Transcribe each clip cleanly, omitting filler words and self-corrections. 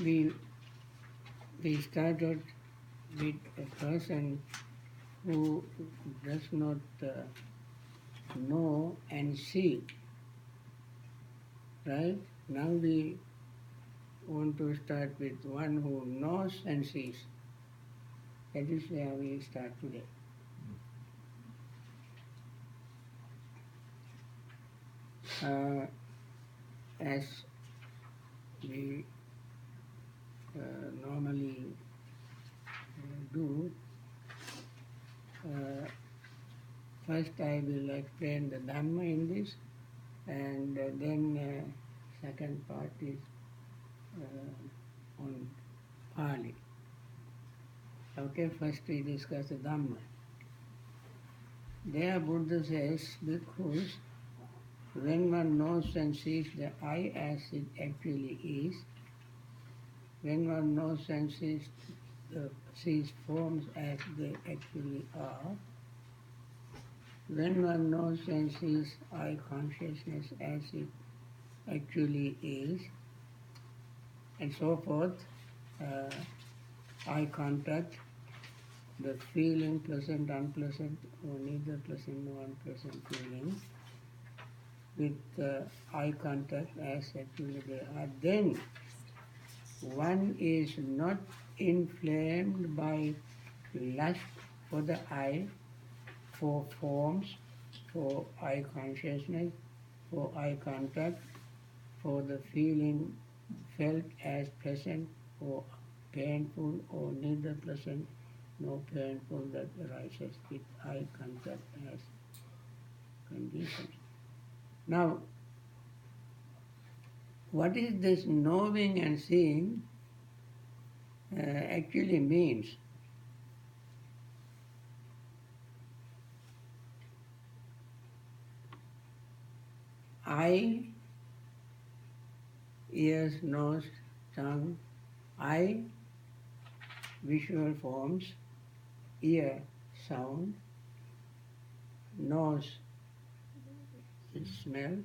we we started with a person who does not know and see, right? Now we want to start with one who knows and sees. That is where we start today. As we normally do, first I will explain the Dhamma in this, and then second part is on Pali. Okay, first we discuss the Dhamma. There Buddha says, bhikkhus, when one knows and sees the I as it actually is, when one knows and sees forms as they actually are, when one knows and sees I consciousness as it actually is, and so forth, eye contact, the feeling, pleasant, unpleasant, or neither pleasant nor unpleasant feeling, with eye contact as actually they are, then one is not inflamed by lust for the eye, for forms, for eye consciousness, for eye contact, for the feeling felt as pleasant or painful, or neither pleasant nor painful that arises with eye contact as conditions. Now, what is this knowing and seeing actually means? Eye, ears, nose, tongue. Eye, visual forms. Ear, sound. Nose, smell.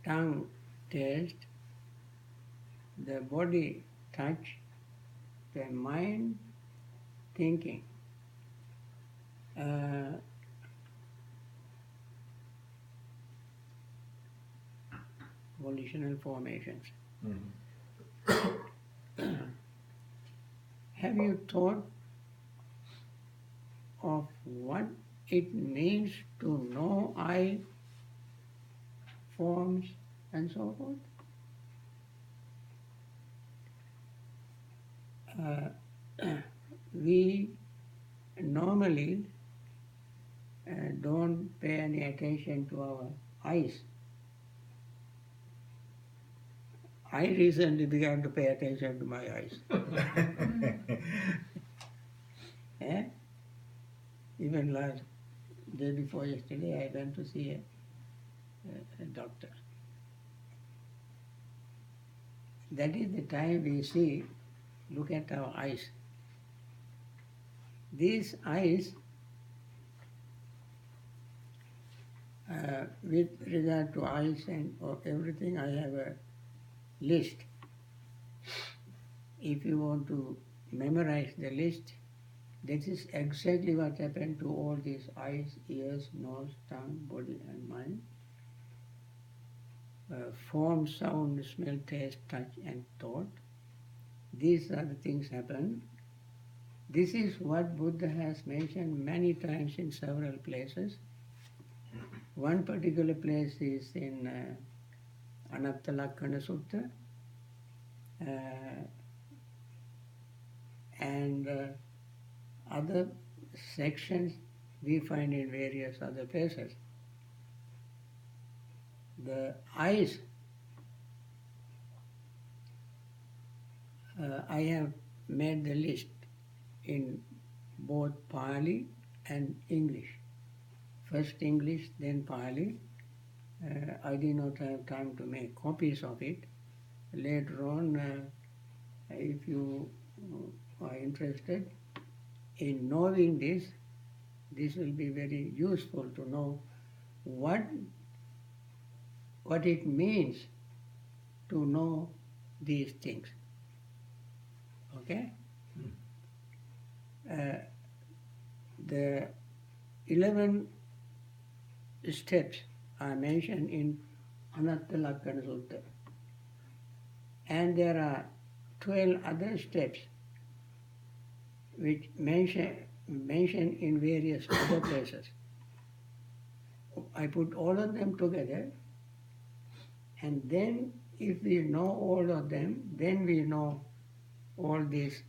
Tongue, taste. The body, touch. The mind, thinking. Volitional formations. Have you thought of what it means to know I, forms, and so forth? We normally don't pay any attention to our eyes. I recently began to pay attention to my eyes. Even last day before yesterday, I went to see a doctor. That is the time we see, look at our eyes. These eyes, with regard to eyes and everything, I have a list. If you want to memorize the list, that is exactly what happened to all these eyes, ears, nose, tongue, body and mind. Form, sound, smell, taste, touch and thought. These are the things happen. This is what Buddha has mentioned many times in several places. One particular place is in Anatta Lakkana Sutta, and other sections we find in various other places. The eyes, I have made the list in both Pali and English. First English, then Pali. I did not have time to make copies of it. Later on, if you are interested in knowing this, this will be very useful to know what it means to know these things. Okay? The 11 steps are mentioned in Anatta Lakkana Sutta. And there are 12 other steps which mentioned in various other places. I put all of them together, and then if we know all of them, then we know all these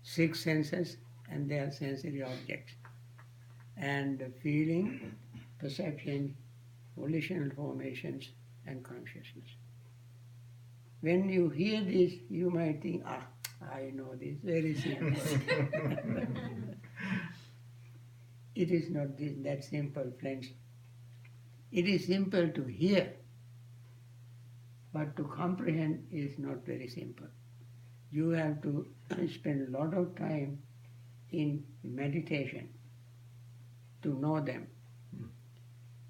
6 senses and their sensory objects, and feeling, perception, volitional formations, and consciousness. When you hear this, you might think, I know this, very simple. It is not that simple, friends. It is simple to hear, but to comprehend is not very simple. You have to spend a lot of time in meditation to know them.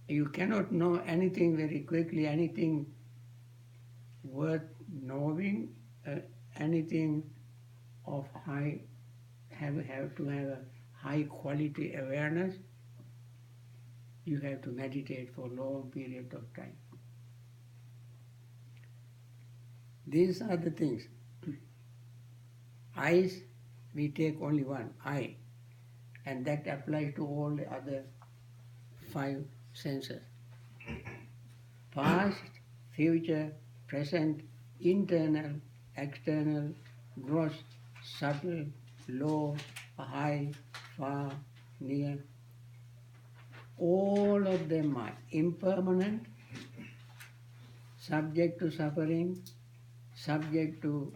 You cannot know anything very quickly, anything worth knowing, anything of high, have to have a high quality awareness. You have to meditate for a long period of time. These are the things. Eyes, we take only one, eye, and that applies to all the other 5 senses. Past, future, present, internal, external, gross, subtle, low, high, far, near. All of them are impermanent, subject to suffering, subject to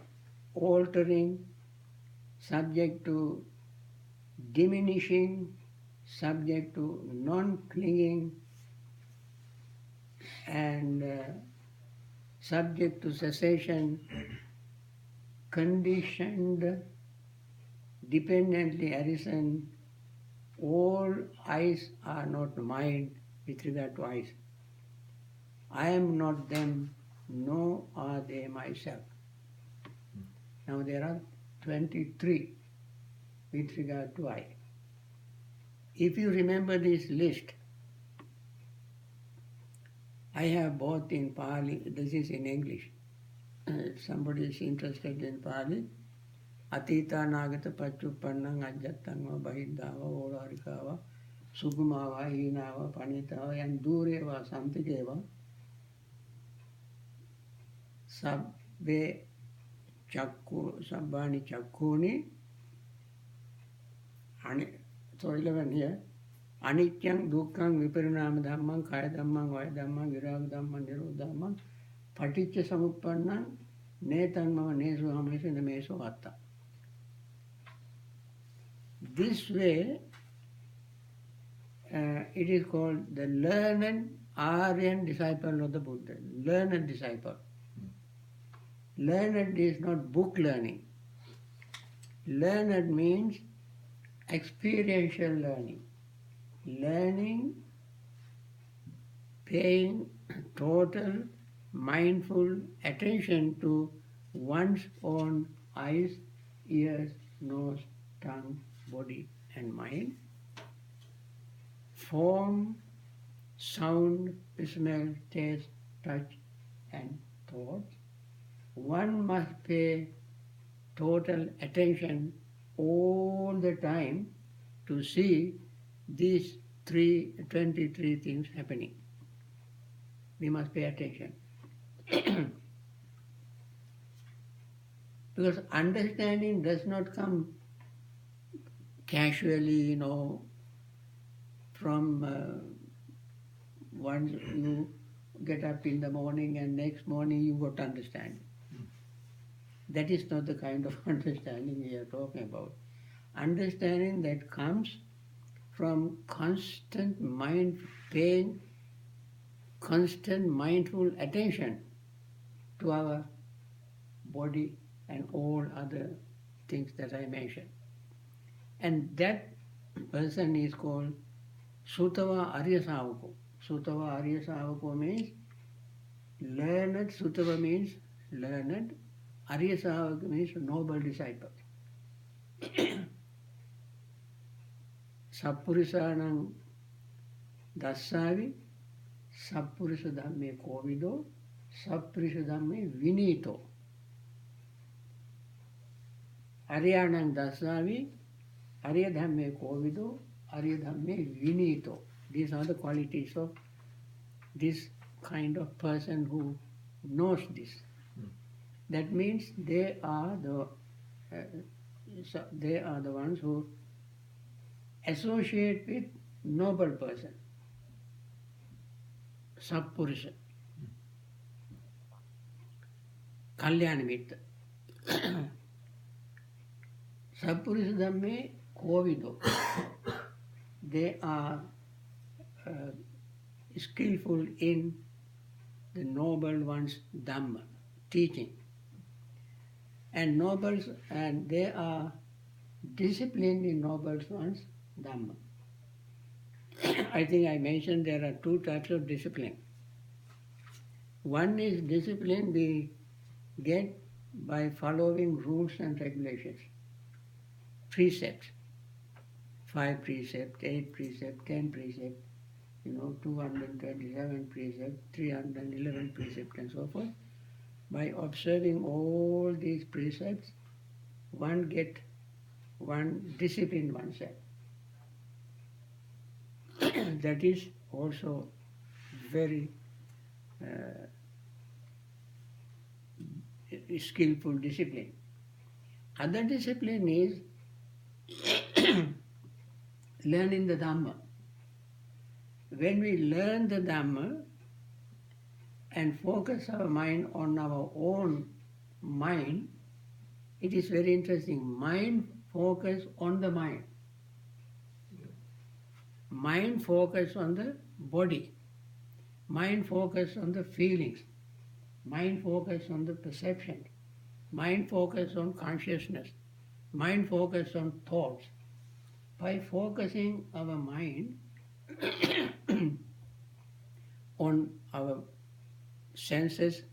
altering, subject to diminishing, subject to non-clinging, and subject to cessation, conditioned, dependently arisen. All eyes are not mine with regard to eyes. I am not them, nor are they myself. Now there are 23 with regard to eye. If you remember this list, I have both in Pali, this is in English. If somebody is interested in Pali, Atita Nagata Pachupannang Ajatangva Bahidava Olarikava Sugumava Hinava Panitava and Dureva Santikeva Sabbe Chakku Sabbani Chakkuni. So 11 here. Anityang Dukkang Viparinama Dhammang Kaya Dhammang Vaya Dhammang Viraga Dhammang Nirodha Dhammang Paticca Samuppannang Netang Mama Nesu Hamesu Namesu Atta. This way, it is called the learned Aryan disciple of the Buddha. Learned disciple. Learned is not book learning. Learned means experiential learning. Learning, paying total mindful attention to one's own eyes, ears, nose, tongue, body and mind, form, sound, smell, taste, touch and thought. One must pay total attention all the time to see these 23 things happening. We must pay attention. Because understanding does not come casually, from once you get up in the morning and next morning you got understanding. That is not the kind of understanding we are talking about. Understanding that comes from constant paying constant mindful attention to our body and all other things that I mentioned. And that person is called Sutta Arya Savako. Sutta Arya Savako means learned. Sutta means learned. Arya Savaka means noble disciple. Sappurisanang dassavi, sappurisa dhamme kovido, sappurisa dhamme vinito. Aryanang dassavi, arya dhamme kovido, arya dhamme vinito. These are the qualities of this kind of person who knows this. That means they are the ones who associate with noble person, Sappurusha, Kalyanamita. Sappurusha dhamme kovido. They are skillful in the noble one's Dhamma, teaching. And nobles, and they are disciplined in noble one's Dhamma. I think I mentioned there are two types of discipline. One is discipline we get by following rules and regulations, precepts, 5 precepts, 8 precepts, 10 precepts, 227 precepts, 311 precepts and so forth. By observing all these precepts, one discipline oneself. That is also very skillful discipline. Other discipline is learning the Dhamma. When we learn the Dhamma and focus our mind on our own mind, it is very interesting. Mind focus on the mind. Mind focus on the body. Mind focus on the feelings. Mind focus on the perception. Mind focus on consciousness. Mind focus on thoughts. By focusing our mind on our senses,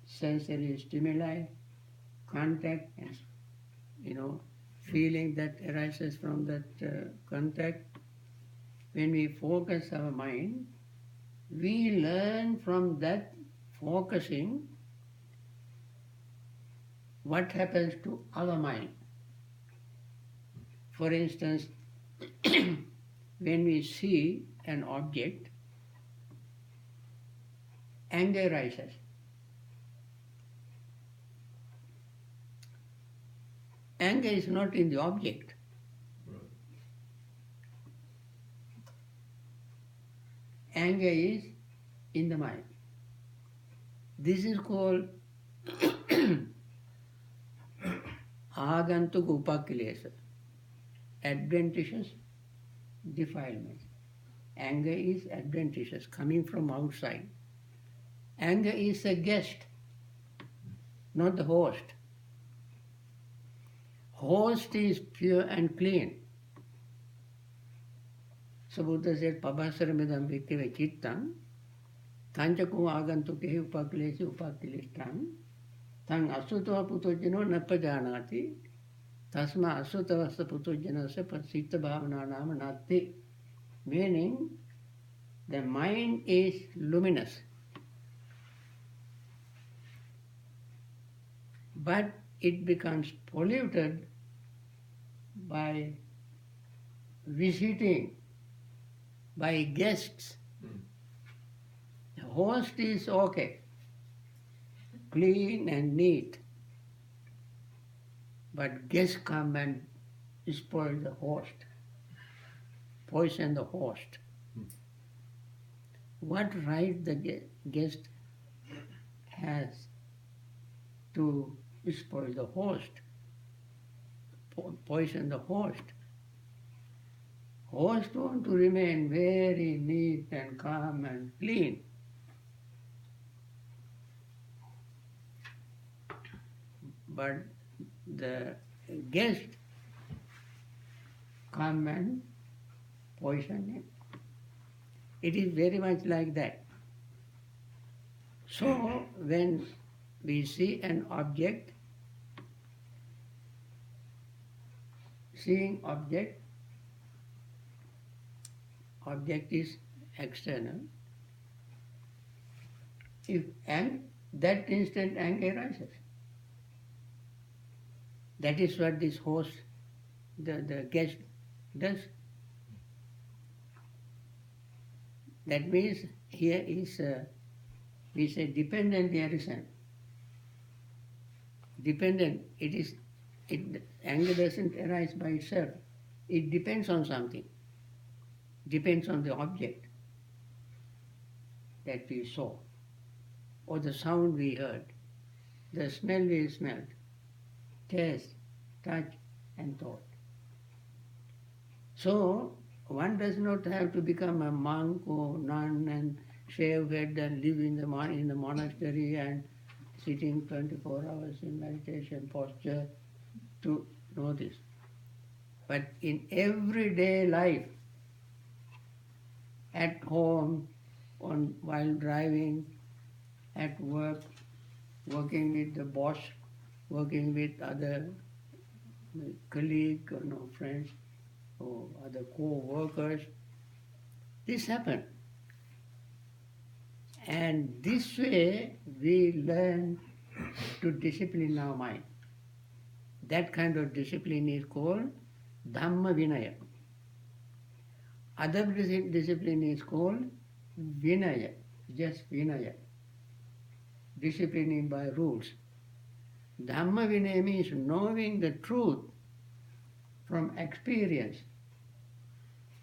sensory stimuli, contact, and feeling that arises from that contact. When we focus our mind, we learn from that focusing what happens to our mind. For instance, when we see an object, anger rises. Anger is not in the object. Anger is in the mind. This is called agantuk upakilesa, adventitious defilement. Anger is adventitious, coming from outside. Anger is a guest, not the host. Host is pure and clean. So Buddha said, Pabhasaramidam viktive chittam, tanchakum agantukehi upaklesi upakilishtam, tang asutva putojjano napajanati, tasma asutavasa putojjanasya prasitta bhavananam natti. Meaning, the mind is luminous, but it becomes polluted by visiting, by guests. The host is okay, clean and neat, but guests come and spoil the host, poison the host. What right the guest has to spoil the host, poison the host? Host want to remain very neat and calm and clean. But the guest come and poison him. It is very much like that. So when we see an object, seeing object is external. And that instant anger arises. That is what this host, the guest, does. That means here is, we say, dependent reason. Dependent, anger doesn't arise by itself. It depends on something. Depends on the object that we saw, or the sound we heard, the smell we smelled, taste, touch, and thought. So, one does not have to become a monk or nun and shave head and live in the monastery and sitting 24 hours in meditation posture to know this. But in everyday life, at home, while driving, at work, working with the boss, working with other colleagues, friends, or other co-workers, this happens. And this way we learn to discipline our mind. That kind of discipline is called Dhamma Vinaya. Other discipline is called Vinaya, just Vinaya, disciplining by rules. Dhamma Vinaya means knowing the truth from experience.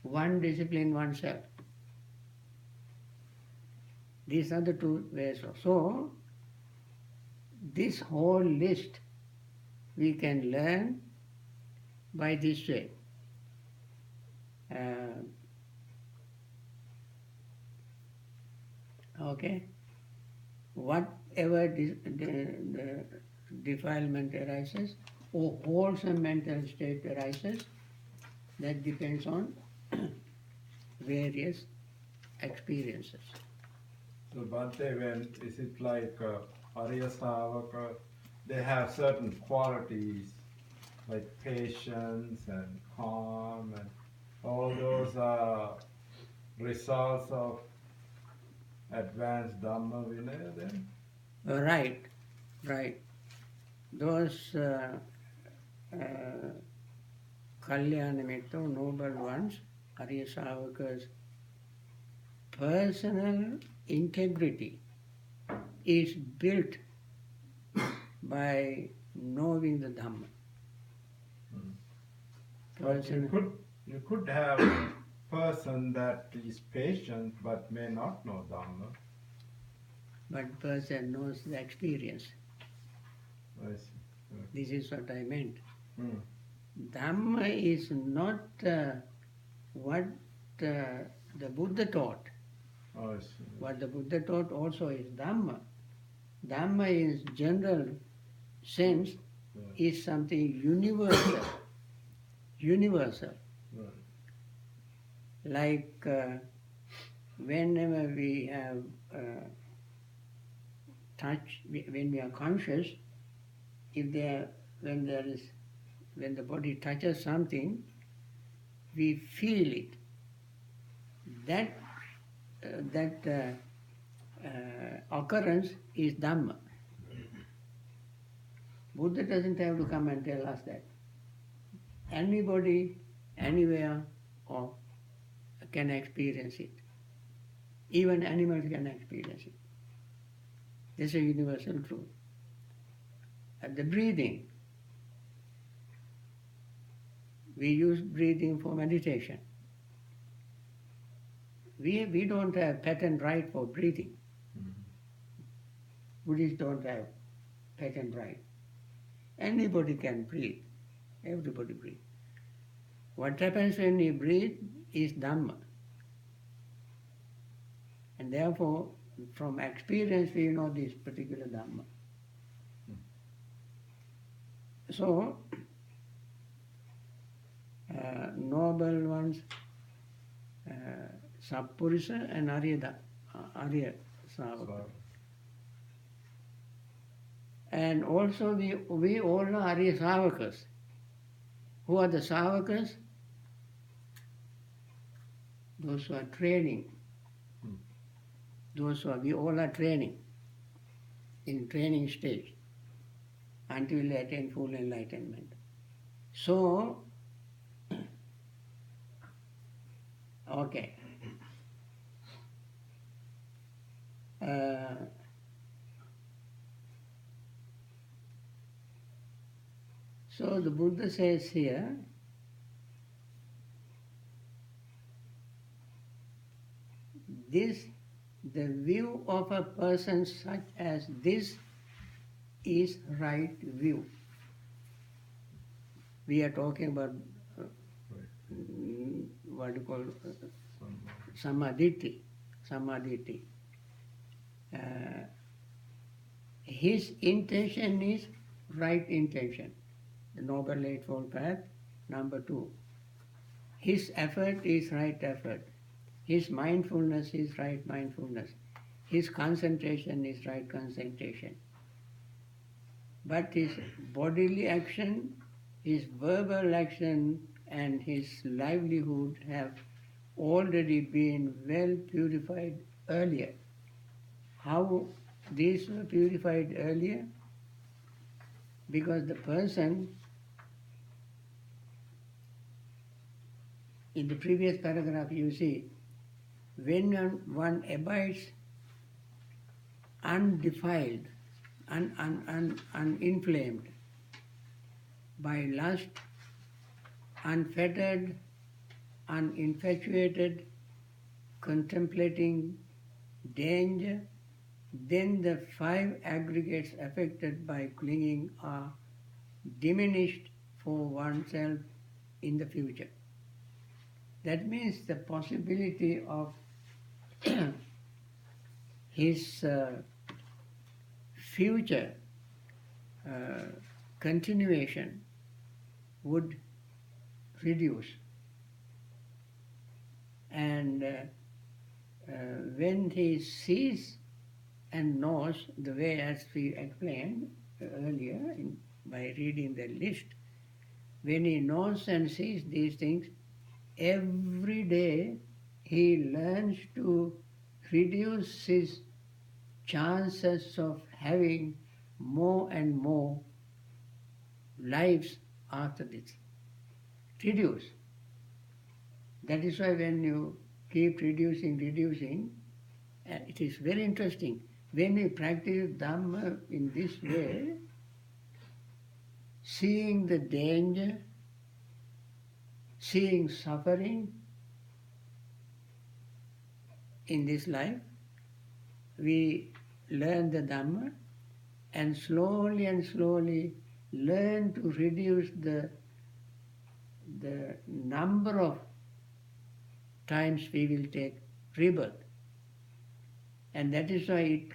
One discipline oneself. These are the two ways. So, this whole list we can learn by this way. Okay? Whatever the defilement arises, or wholesome mental state arises, that depends on various experiences. So, Bhante, when is it like Arya Savaka, they have certain qualities like patience and calm, and all those are results of advanced Dhamma Vinaya then? Right. Those Kalyanamitta, noble ones, Arya Savakas, personal integrity is built by knowing the Dhamma. But you could have a person that is patient but may not know Dhamma. But person knows the experience. I see. This is what I meant. Hmm. Dhamma is not what the Buddha taught. Oh, I see. What the Buddha taught also is Dhamma. Dhamma in general sense is something universal. Universal. Right. Like whenever we have touch, when we are conscious, when the body touches something, we feel it. That occurrence is Dhamma. Buddha doesn't have to come and tell us that. Anybody, anywhere, can experience it. Even animals can experience it. This is a universal truth. The breathing. We use breathing for meditation. We don't have patent right for breathing. Buddhists don't have patent right. Anybody can breathe. Everybody breathe. What happens when you breathe is Dhamma. And therefore, from experience we know this particular Dhamma. So, noble ones, Sappurisa and Arya Savaka. And also we all are Arya Savakas. Who are the savakas? Those who are training. Those who are, we all are training, in training stage, until we attain full enlightenment. So, okay. So the Buddha says here, the view of a person such as this is right view. We are talking about what you call samadhitti. Samadhitti. His intention is right intention, the Noble Eightfold Path, number 2. His effort is right effort. His mindfulness is right mindfulness. His concentration is right concentration. But his bodily action, his verbal action, and his livelihood have already been well purified earlier. How these were purified earlier? Because the person, in the previous paragraph you see, when one abides undefiled, uninflamed by lust, unfettered, uninfatuated, contemplating danger, then the 5 aggregates affected by clinging are diminished for oneself in the future. That means the possibility of his future continuation would reduce. And when he sees and knows, the way as we explained earlier by reading the list, when he knows and sees these things, every day he learns to reduce his chances of having more and more lives after this. Reduce. That is why when you keep reducing, it is very interesting. When we practice Dhamma in this way, seeing the danger, seeing suffering in this life, we learn the Dhamma and slowly learn to reduce the number of times we will take rebirth. And that is why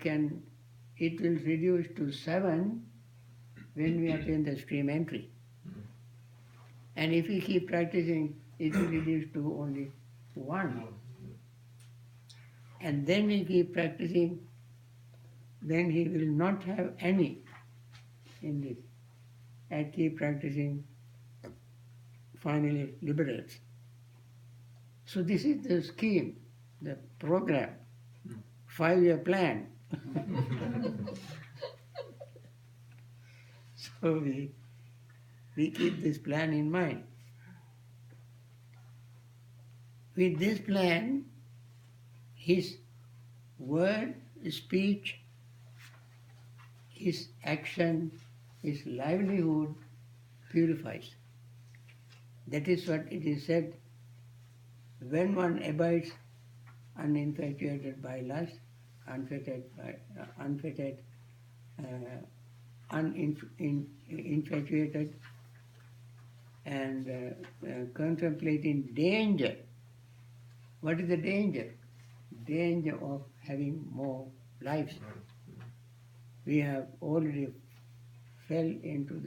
it will reduce to 7 when we attain the stream entry. And if we keep practicing, it will reduce to only 1. And then we keep practicing, then he will not have any in this. And keep practicing, finally liberates. So this is the scheme, the program, 5-year plan. So we keep this plan in mind. With this plan, his word, speech, his action, his livelihood purifies. That is what it is said, when one abides uninfatuated by lust, uninfatuated and contemplating danger. What is the danger? Danger of having more lives. We have already fell into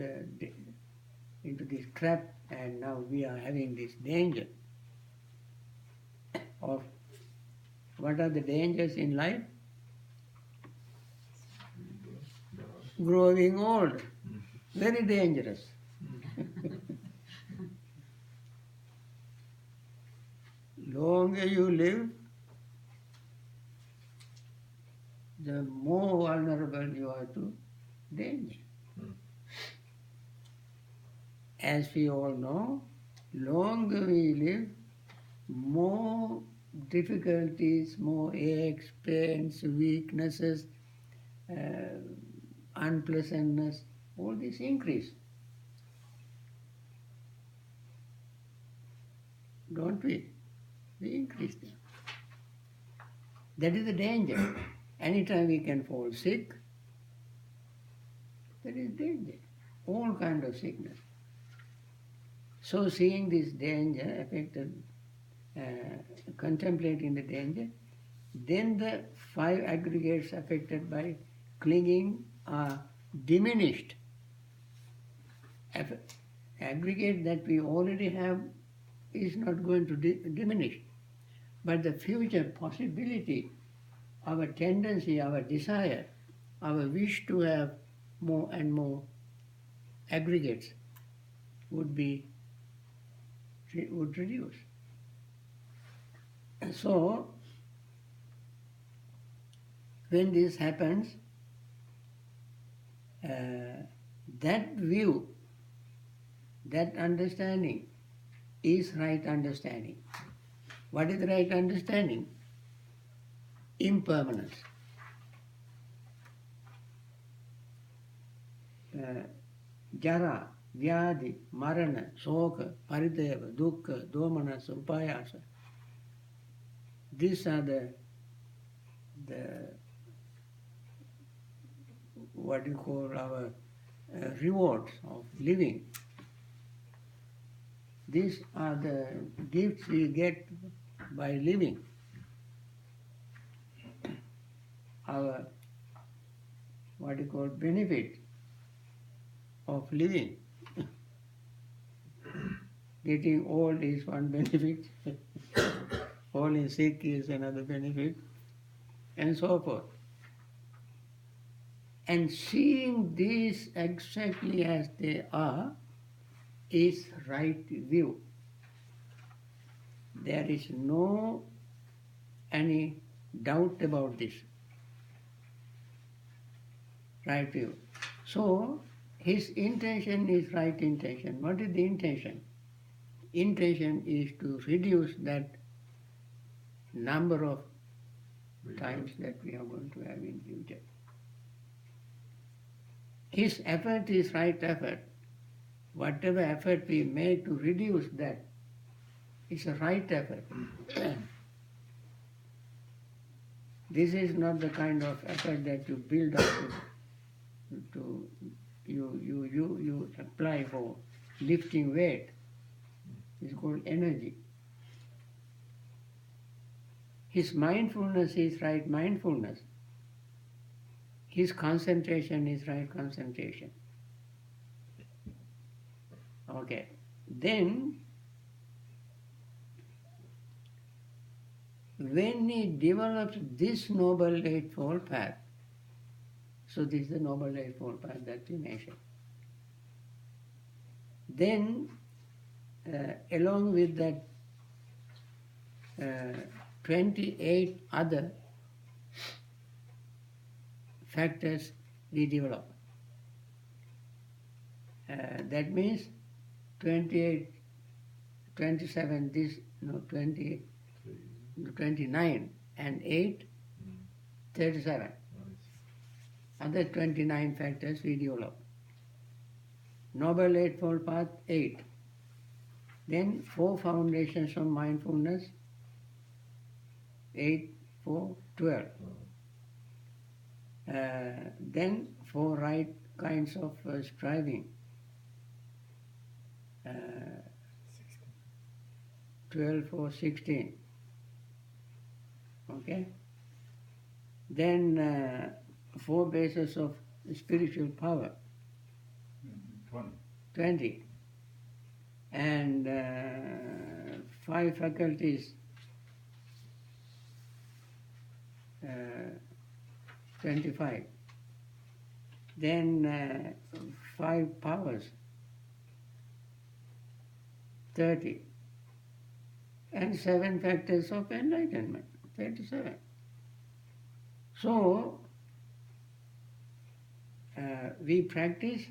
this trap, and now we are having this danger of, what are the dangers in life? Growing old. Very dangerous. longer you live, the more vulnerable you are to danger. As we all know, longer we live, more difficulties, more aches, pains, weaknesses, unpleasantness, all this increase. Don't we? We increase them. That is the danger. Anytime we can fall sick, that is danger. All kind of sickness. So seeing this danger affected, contemplating the danger, then the 5 aggregates affected by clinging are diminished. Aggregate that we already have is not going to diminish. But the future possibility, our tendency, our desire, our wish to have more and more aggregates would reduce. And so, when this happens, that view, that understanding is right understanding. What is the right understanding? Impermanence. Jara, Vyadi, Marana, Soka, Parideva, Dukkha, Domanasa, Upayasa. These are the what you call our rewards of living. These are the gifts we get by living. Our what you call benefit of living. Getting old is one benefit, falling sick is another benefit, and so forth. And seeing these exactly as they are is right view. There is no any doubt about this. Right view. So, his intention is right intention. What is the intention? Intention is to reduce that number of times that we are going to have in future. His effort is right effort. Whatever effort we make to reduce that is a right effort. This is not the kind of effort that you build up to you apply for lifting weight. It's called energy. His mindfulness is right mindfulness. His concentration is right concentration. Okay. Then, when he develops this Noble Eightfold Path, so this is the Noble Eightfold Path that we mentioned, then along with that 28 other factors we develop. That means 28, 27, 29 and 8, 37. Other 29 factors we develop. Noble Eightfold Path, 8. Then 4 foundations of mindfulness, 8, 4, 12. Then 4 right kinds of striving, 12, 4, 16. Okay? Then 4 bases of spiritual power, 20. And 5 faculties, 25. Then 5 powers, 30. and 7 factors of enlightenment, 37. So, we practice,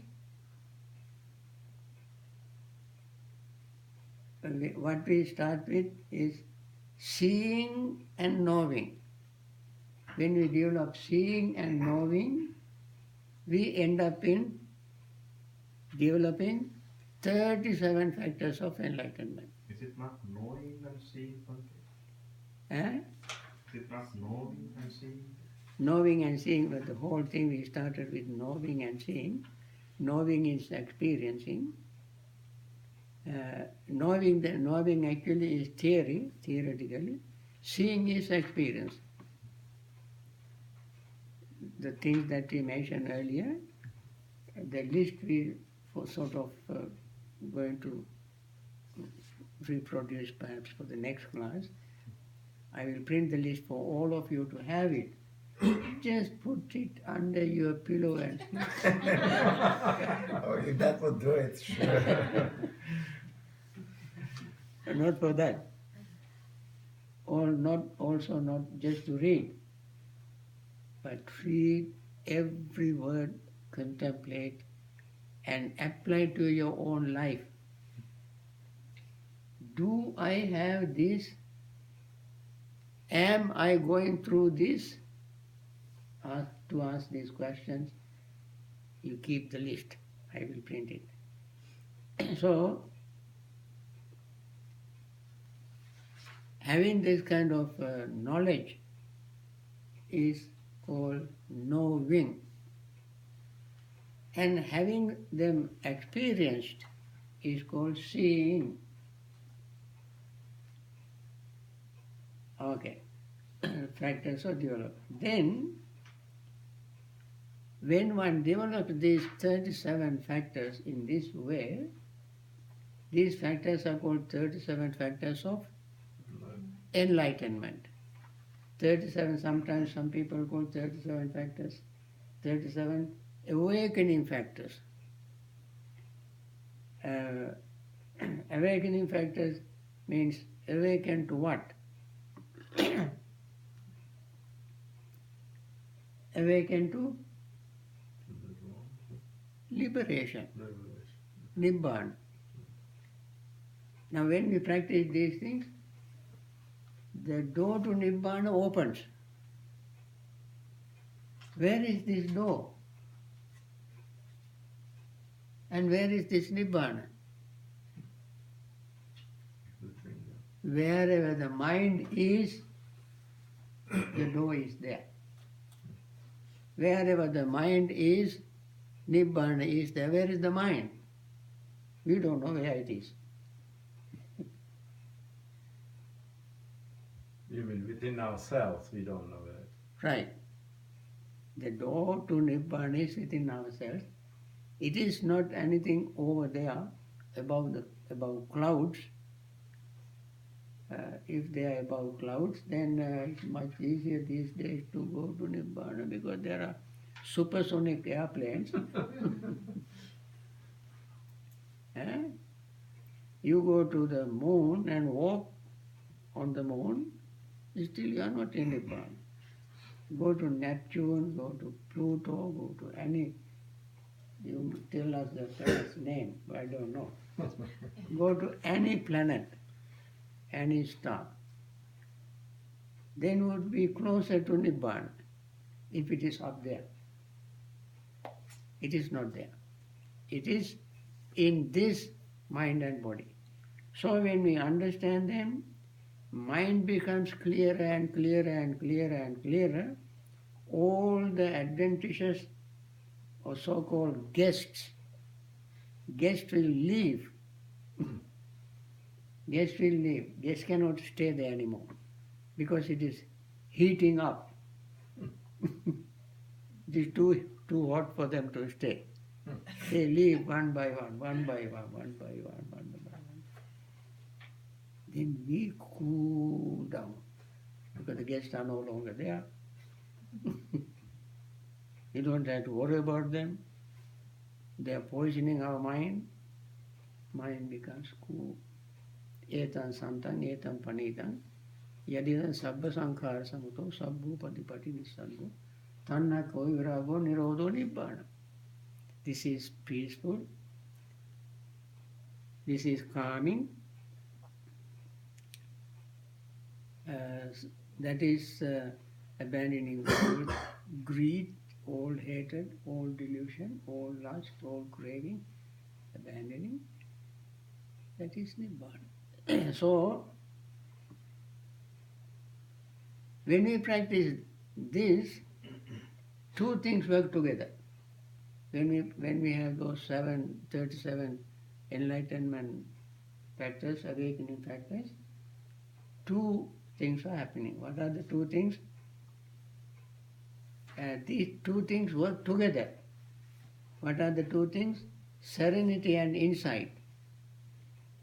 what we start with is seeing and knowing. When we develop seeing and knowing, we end up in developing 37 factors of enlightenment. Is it not knowing and seeing, Bhante? Eh? Is it not knowing and seeing? Knowing and seeing, but the whole thing we started with knowing and seeing. Knowing is experiencing. Knowing actually is theoretically. Seeing is experience. The things that we mentioned earlier, the list we sort of going to reproduce perhaps for the next class. I will print the list for all of you to have it. Just put it under your pillow and sleep. Oh, if that would do it, sure. Not for that. Or also not just to read, but read every word, contemplate, and apply to your own life. Do I have this? Am I going through this? To ask these questions, you keep the list. I will print it. So, having this kind of knowledge is called knowing. And having them experienced is called seeing. Okay. Factors are developed. Then, when one develops these 37 factors in this way, these factors are called 37 factors of enlightenment. 37, sometimes some people call 37 factors, 37 awakening factors. Awakening factors means awaken to what? Awaken to liberation, Nibbana. Now when we practice these things, the door to Nibbana opens. Where is this door? And where is this Nibbana? Wherever the mind is, the door is there. Wherever the mind is, Nibbana is there. Where is the mind? We don't know where it is. Even within ourselves, we don't know that. Right. The door to Nibbana is within ourselves. It is not anything over there above clouds. If they are above clouds, then it's much easier these days to go to Nibbana because there are supersonic airplanes. You go to the moon and walk on the moon, still you are not in Nibbana. Go to Neptune, go to Pluto, go to any, you tell us the planet's name, I don't know. Go to any planet, any star. Then would be closer to Nibbana if it is up there. It is not there. It is in this mind and body. So when we understand them, mind becomes clearer and clearer and clearer and clearer. All the adventitious or so-called guests will leave. Guests will leave. Guests cannot stay there anymore because it is heating up. It is too hot for them to stay. They leave one by one, one by one, one by one, one by one. Then we cool down because the guests are no longer there. You don't have to worry about them. They are poisoning our mind. Mind becomes cool. etan santan etan panitan yadidan sabba sankhara samuto sabbupatipati nissango tannako virago nirodho nibbana. This is peaceful, this is calming, that is abandoning all greed, all hatred, all delusion, all lust, all craving, abandoning, that is Nibbana. So, when we practice this, two things work together. When we have those 37 enlightenment factors, awakening factors, two things are happening. What are the two things? These two things work together. What are the two things? Serenity and insight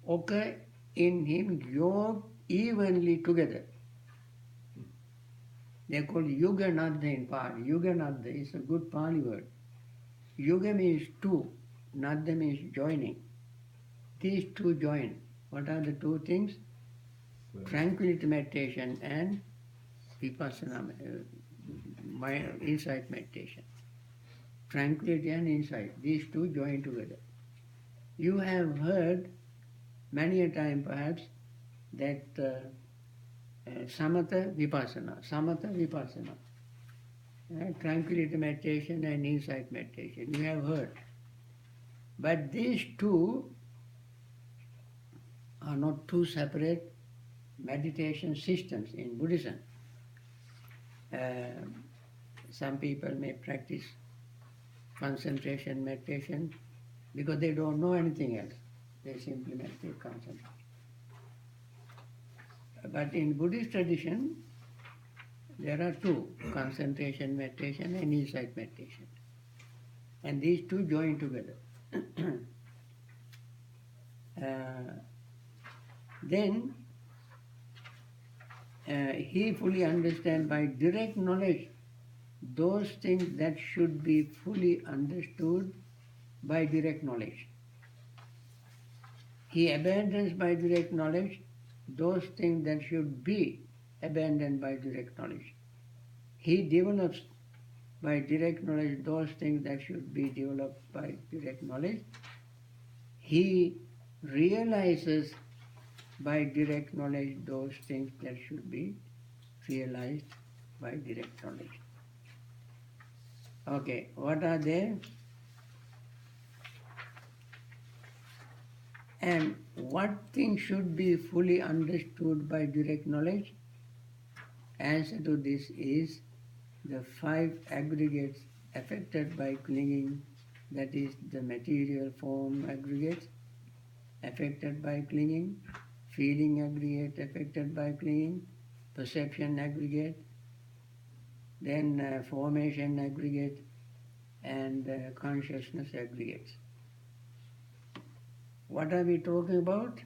occur in him yog evenly together. They are called yuga nadha in Pali. Yuga nadha is a good Pali word. Yuga means two, nadha means joining. These two join. What are the two things? Tranquility meditation and vipassana, insight meditation. Tranquility and insight, these two join together. You have heard many a time perhaps that samatha vipassana, tranquility meditation and insight meditation. You have heard. But these two are not two separate meditation systems in Buddhism. Some people may practice concentration meditation because they don't know anything else. They simply meditate concentration. But in Buddhist tradition, there are two, concentration meditation and insight meditation. And these two join together. Then he fully understands by direct knowledge those things that should be fully understood by direct knowledge. He abandons by direct knowledge those things that should be abandoned by direct knowledge. He develops by direct knowledge those things that should be developed by direct knowledge. He realizes by direct knowledge those things that should be realized by direct knowledge. Okay, what are they? And what things should be fully understood by direct knowledge? Answer to this is the 5 aggregates affected by clinging, that is the material form aggregates affected by clinging, feeling aggregate affected by clinging, perception aggregate, then formation aggregate, and consciousness aggregates. What are we talking about?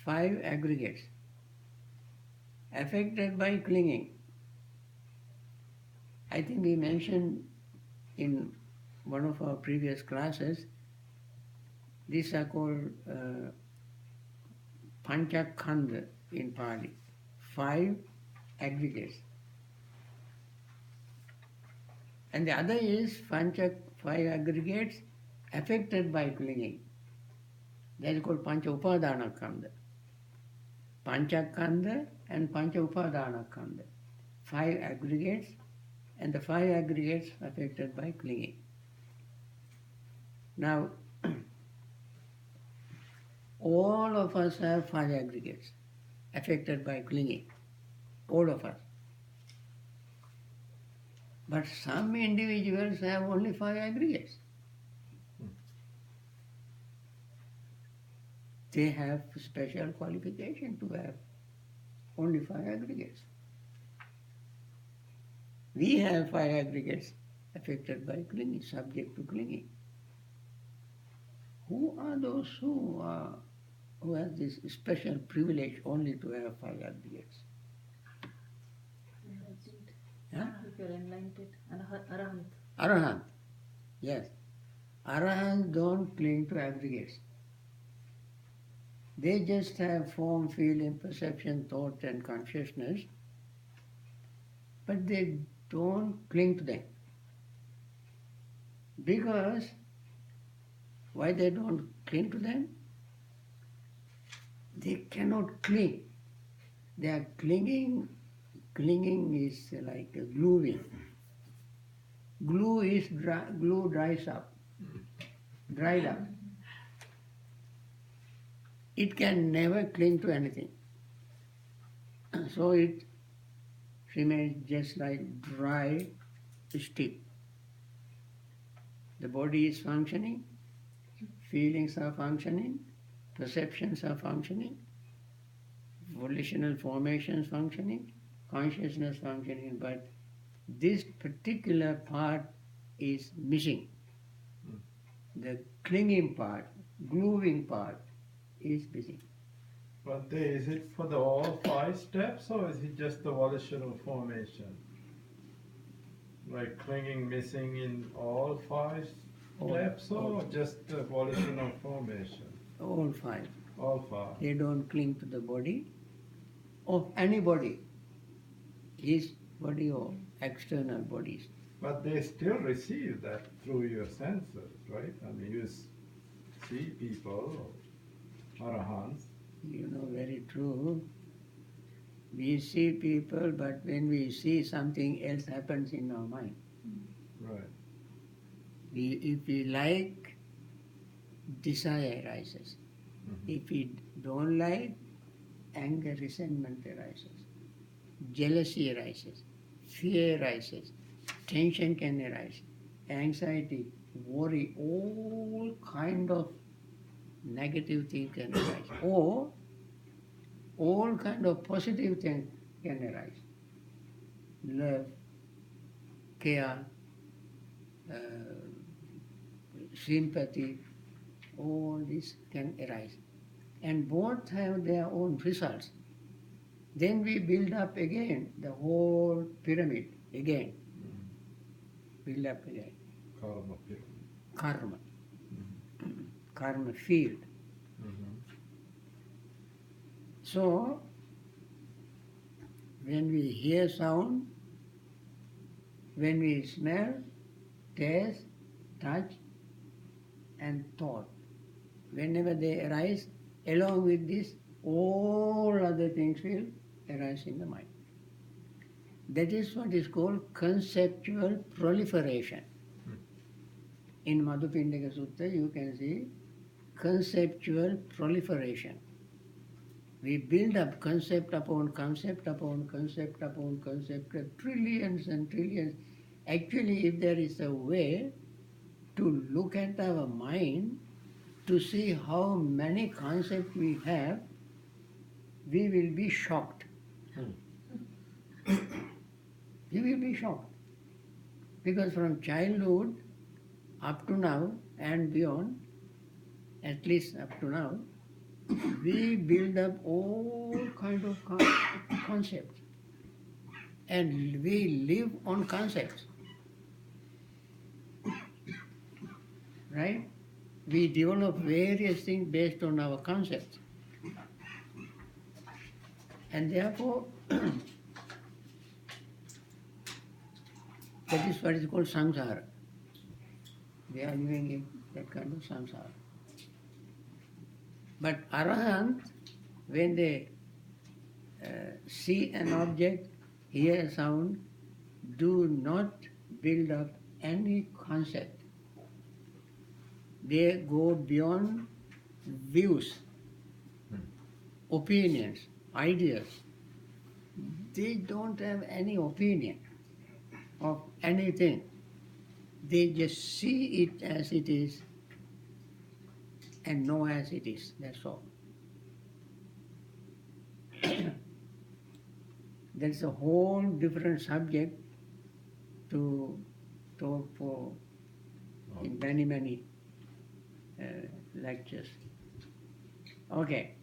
5 aggregates affected by clinging. I think we mentioned in one of our previous classes, these are called Panchakhandha in Pali, 5 aggregates. And the other is 5 aggregates affected by clinging. That is called Pancha Upadana Khandha. Panchakhandha and Pancha Upadana Khandha. 5 aggregates, and the 5 aggregates affected by clinging. Now, all of us have 5 aggregates affected by clinging. All of us. But some individuals have only 5 aggregates. They have special qualification to have only 5 aggregates. We have 5 aggregates affected by clinging, subject to clinging. Who are those who have this special privilege only to have 5 aggregates? Huh? If you're enlightened, Arahant. Arahant. Yes. Arahants don't cling to aggregates. They just have form, feeling, perception, thought and consciousness, but they don't cling to them. Because, why they don't cling to them? They cannot cling. They are clinging. Clinging is like a gluing. Glue dries up, dried up. It can never cling to anything. So it remains just like dry stick. The body is functioning, feelings are functioning, perceptions are functioning, volitional formations functioning, consciousness functioning, but this particular part is missing. The clinging part, gluing part is missing. But is it for the all 5 steps, or is it just the volitional formation? Like clinging missing in all 5 steps, or just the volitional formation? All 5. All 5. They don't cling to the body of anybody, his body or external bodies. But they still receive that through your senses, right? I mean, you see people, arahants. You know, very true. We see people, but when we see something else happens in our mind. Right. If we like, desire arises. If we don't like, anger, resentment arises. Jealousy arises. Fear arises. Tension can arise. Anxiety, worry, all kind of negative things can arise. Or all kind of positive things can arise. Love, care, sympathy, all this can arise. And both have their own results. Then we build up again the whole pyramid again. Build up again. Karma pyramid. Karma. Karma field. So, when we hear sound, when we smell, taste, touch, and thought, whenever they arise, along with this, all other things will arise in the mind. That is what is called conceptual proliferation. In Madhupindaka Sutta, you can see conceptual proliferation. We build up concept upon concept upon concept upon concept, trillions and trillions. Actually, if there is a way to look at our mind, to see how many concepts we have, we will be shocked. We will be shocked. Because from childhood up to now and beyond, at least up to now, we build up all kind of concepts. And we live on concepts. Right? We develop various things based on our concepts. And therefore, that is what is called samsara. We are living in that kind of samsara. But arahant, when they see an object, hear a sound, do not build up any concept. They go beyond views, opinions, ideas. They don't have any opinion of anything. They just see it as it is and know as it is. That's all. That's a whole different subject to talk for in many, many lectures. Okay.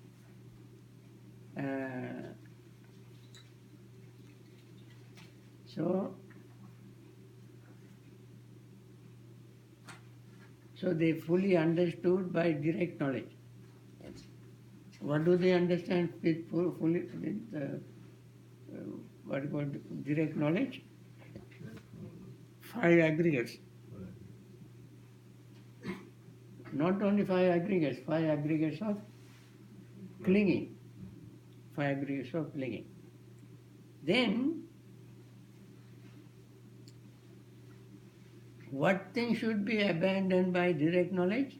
So they fully understood by direct knowledge. What do they understand with fully with what you call direct knowledge? 5 aggregates. Not only 5 aggregates, 5 aggregates of clinging. 5 aggregates of clinging. Then, what thing should be abandoned by direct knowledge?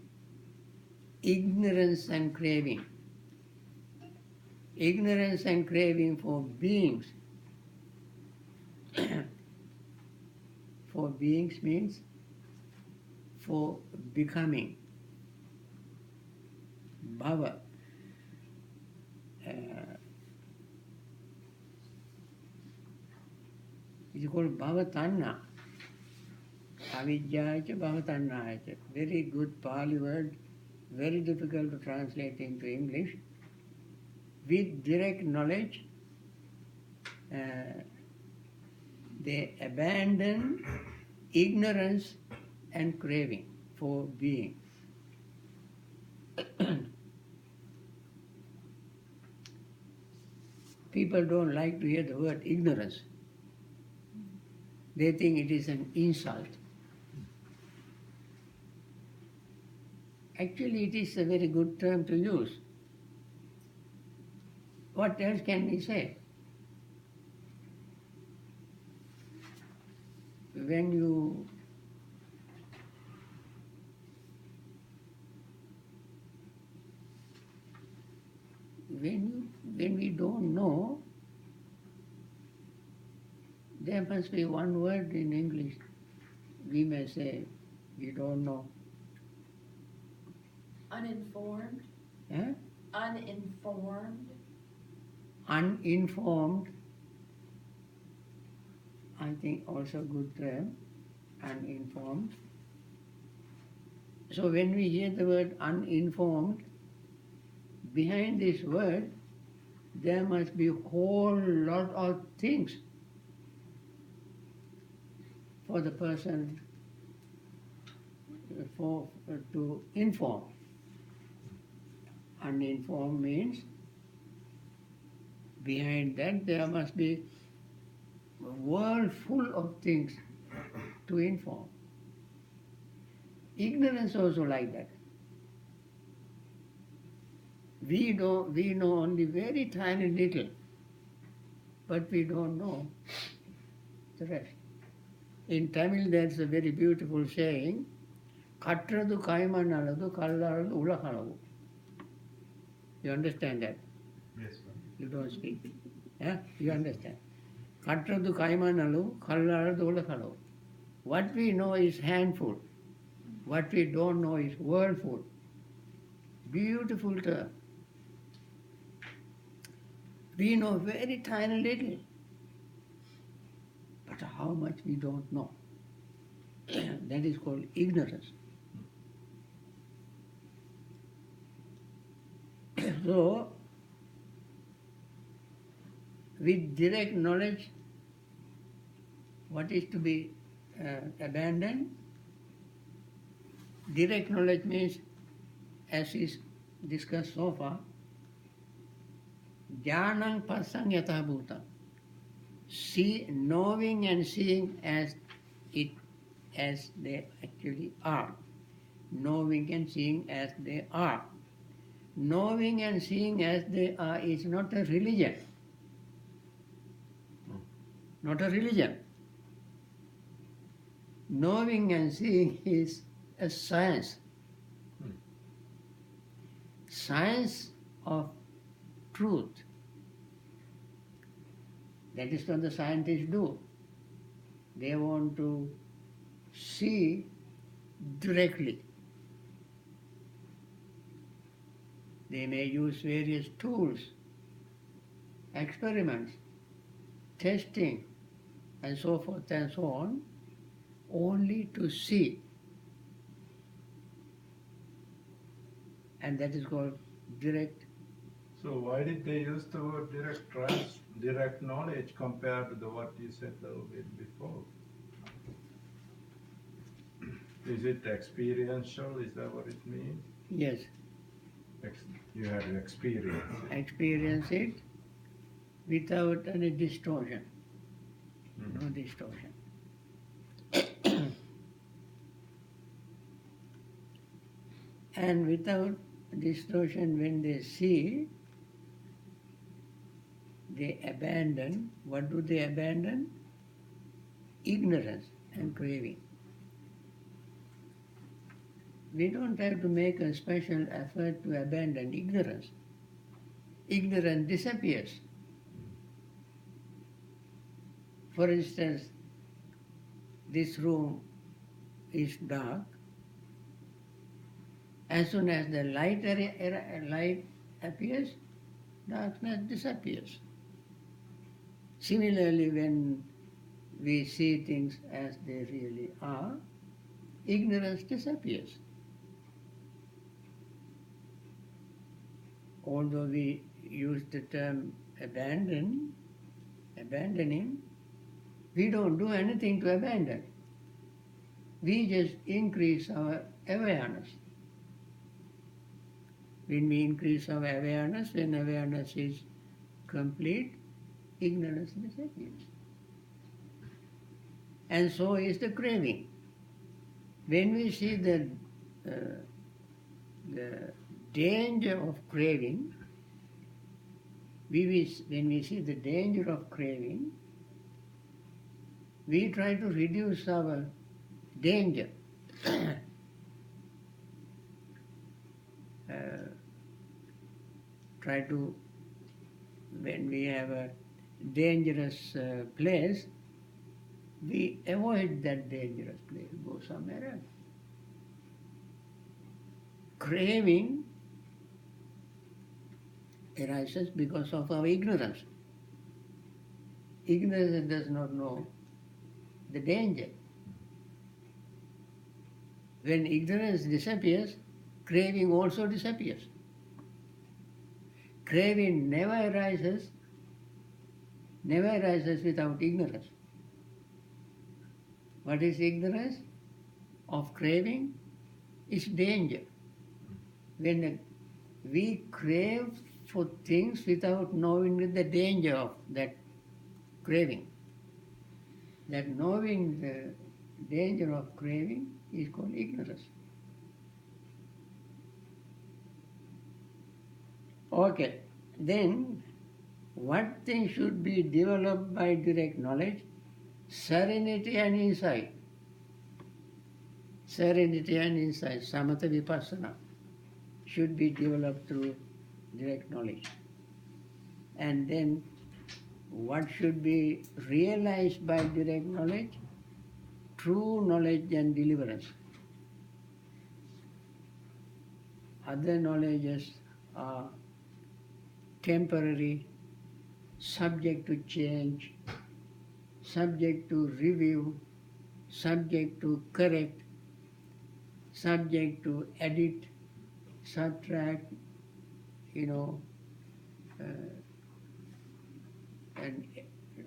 Ignorance and craving. Ignorance and craving for beings. For beings means for becoming. Bhava. It's called Bhava Tanna. Avidyacha Bhava Tannacha. Very good Pali word, very difficult to translate into English. With direct knowledge, they abandon ignorance and craving for being. People don't like to hear the word ignorance. They think it is an insult. Actually, it is a very good term to use. What else can we say? When we don't know, there must be one word in English. We may say, we don't know. Uninformed. Eh? Uninformed. Uninformed, I think also good term, uninformed. So when we hear the word uninformed, behind this word, there must be a whole lot of things for the person to inform. Uninformed means behind that there must be a world full of things to inform. Ignorance also like that. We know only very tiny little, but we don't know the rest. In Tamil there's a very beautiful saying, Kattradu kaimanaladu kallaradu ulakalavu. You understand that? Yes, sir. You don't speak. Yeah? You understand. Kattradu kaimanalu kallaradu ulakalavu. What we know is handful. What we don't know is worldful. Beautiful term. We know very tiny little, but how much we don't know. That is called ignorance. So, with direct knowledge, what is to be abandoned? Direct knowledge means, as is discussed so far, jnanam passang yatha bhutam. See, knowing and seeing as they actually are. Knowing and seeing as they are. Knowing and seeing as they are is not a religion. Not a religion. Knowing and seeing is a science. Science of truth. That is what the scientists do. They want to see directly. They may use various tools, experiments, testing, and so forth and so on, only to see. And that is called direct. So why did they use the word direct knowledge compared to what you said a little bit before? Is it experiential? Is that what it means? Yes. You have to experience it. Experience it without any distortion. No distortion. And without distortion, when they see, they abandon. What do they abandon? Ignorance and craving. We don't have to make a special effort to abandon ignorance. Ignorance disappears. For instance, this room is dark. As soon as the light appears, darkness disappears. Similarly, when we see things as they really are, ignorance disappears. Although we use the term abandoning, we don't do anything to abandon. We just increase our awareness. When we increase our awareness, when awareness is complete, ignorance disappears. And so is the craving. When we see the danger of craving, when we see the danger of craving, we try to reduce our danger. When we have a dangerous place, we avoid that dangerous place, go somewhere else. Craving arises because of our ignorance. Ignorance does not know the danger. When ignorance disappears, craving also disappears. Craving never arises without ignorance. What is ignorance? Of craving is danger. When we crave for things without knowing the danger of that craving, that knowing the danger of craving is called ignorance. Okay, then what thing should be developed by direct knowledge? Serenity and insight. Serenity and insight, samatha vipassana, should be developed through direct knowledge. And then what should be realized by direct knowledge? True knowledge and deliverance. Other knowledges are temporary, subject to change, subject to review, subject to correct, subject to edit, subtract, and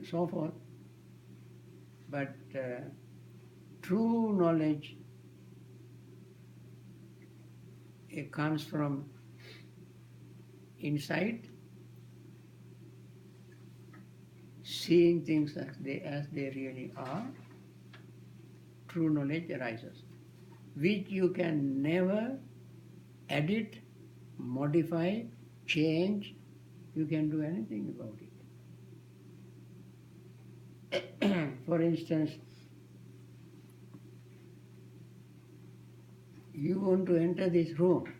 so forth. But true knowledge, it comes from insight, seeing things as they really are. True knowledge arises, which you can never edit, modify, change. You can do anything about it. For instance, you want to enter this room.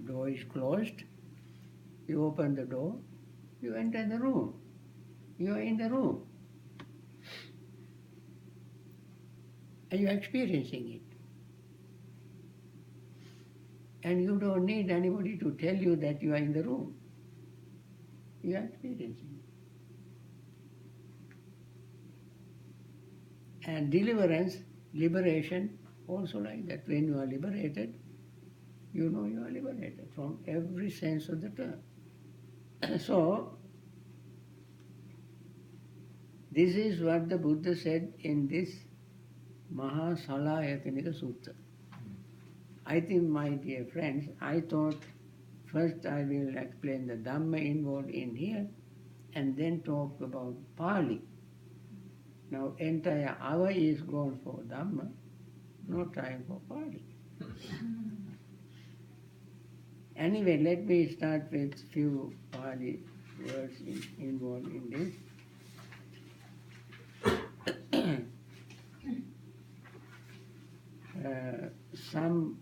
Door is closed. You open the door. You enter the room. You are in the room. And you are experiencing it. And you don't need anybody to tell you that you are in the room. You are experiencing it. And deliverance, liberation, also like that. When you are liberated, you know you are liberated from every sense of the term. So, this is what the Buddha said in this Mahasalayatanaka Sutta. I think, my dear friends, I thought first I will explain the Dhamma involved in here and then talk about Pali. Now entire hour is gone for Dhamma, no time for Pali. Anyway, let me start with few Pali words involved in this. Some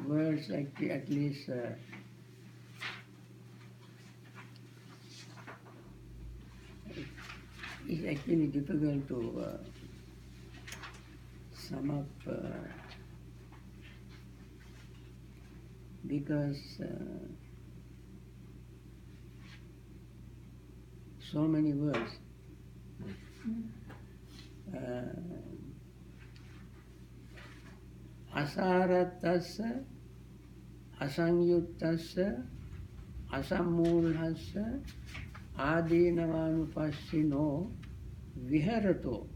words at least it's actually difficult to sum up because so many words. Asaratassa, asanyuttassa, asammulhassa, adinavanupassino, viharato.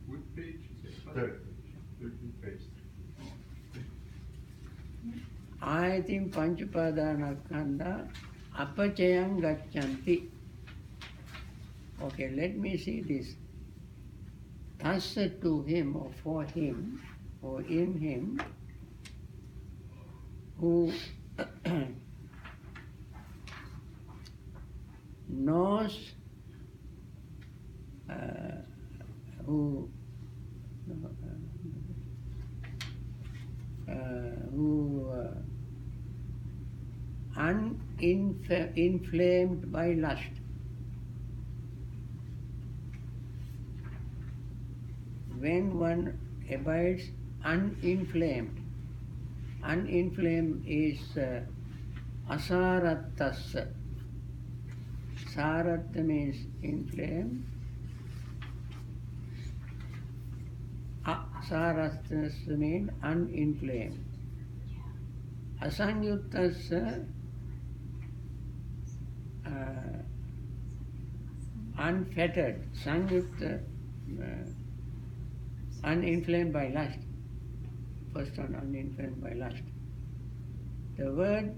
What page is it? Third. 13th page. Ayatim panchapadanakkhandha apachayam gacchanti. Okay, let me see this. Tassa to him or for him or in him who knows who uninflamed by lust. When one abides uninflamed, uninflamed is asaratassa. Saratta means inflamed. Asarattassa means uninflamed. Asanyuttassa unfettered. Sanyutta uninflamed by lust. First one, uninflamed by lust. The word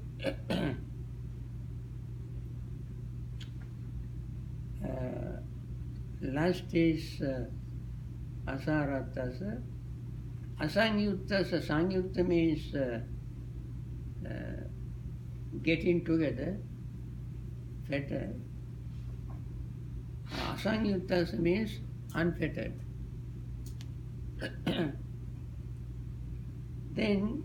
lust is asarattasa. Asanyuttasa, sanyutta means getting together, fettered. Asanyuttasa means unfettered. Then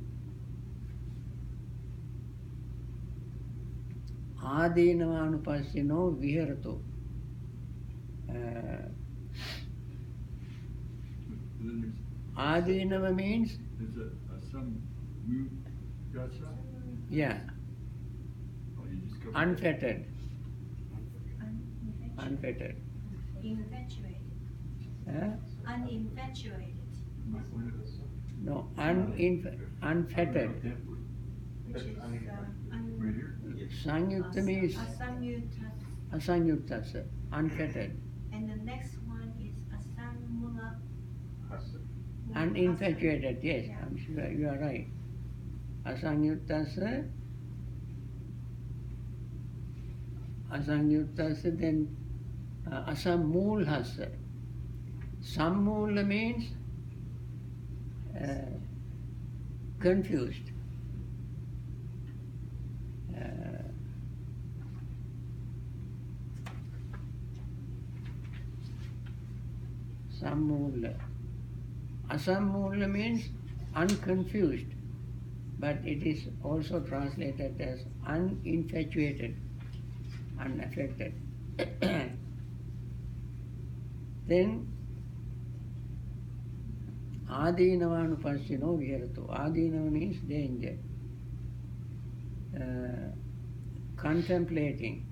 adinavanupassino viharato. Adinava means Is it some mute gasa? yeah, Or you just go unfettered. Unfettered. Infatuated. Uninfatuated. No, unfettered. Which is Right here? Sanyutta means asamyutta. asanyuttasa, unfettered. And the next one is asammula. Uninfatuated, yes, I'm sure you are right. Asanyuttasa, then asammulhasa. Sammula means confused. Sammula. Asammula means unconfused, but it is also translated as uninfatuated, unaffected. Then adinavanupassino viharato. Adinava means danger. Contemplating.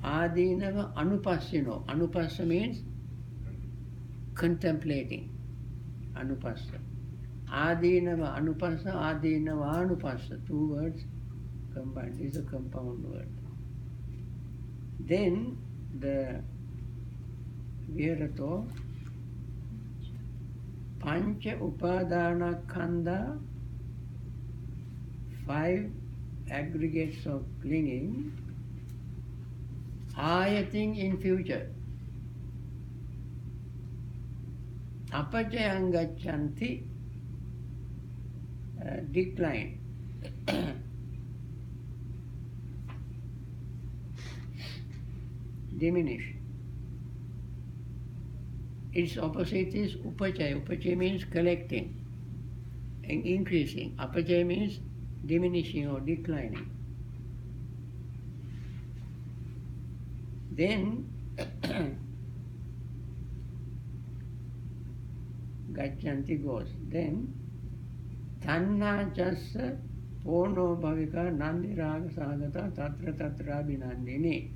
Adinava anupassino. Anupassa means contemplating. Anupassa. Adinava anupassa, adinava anupassa. Two words combined. This is a compound word. Then the viharato Pancha Upadana Khanda, 5 aggregates of clinging, ayating in future. Apachayam gachanti, decline. Diminish. Its opposite is upachaya. Upachaya means collecting and increasing. Apachaya means diminishing or declining. Then Gachanti goes. Then Tanna Jassa Pono Bhavika Nandi Raga Sagata Tatra Tatra Binandini.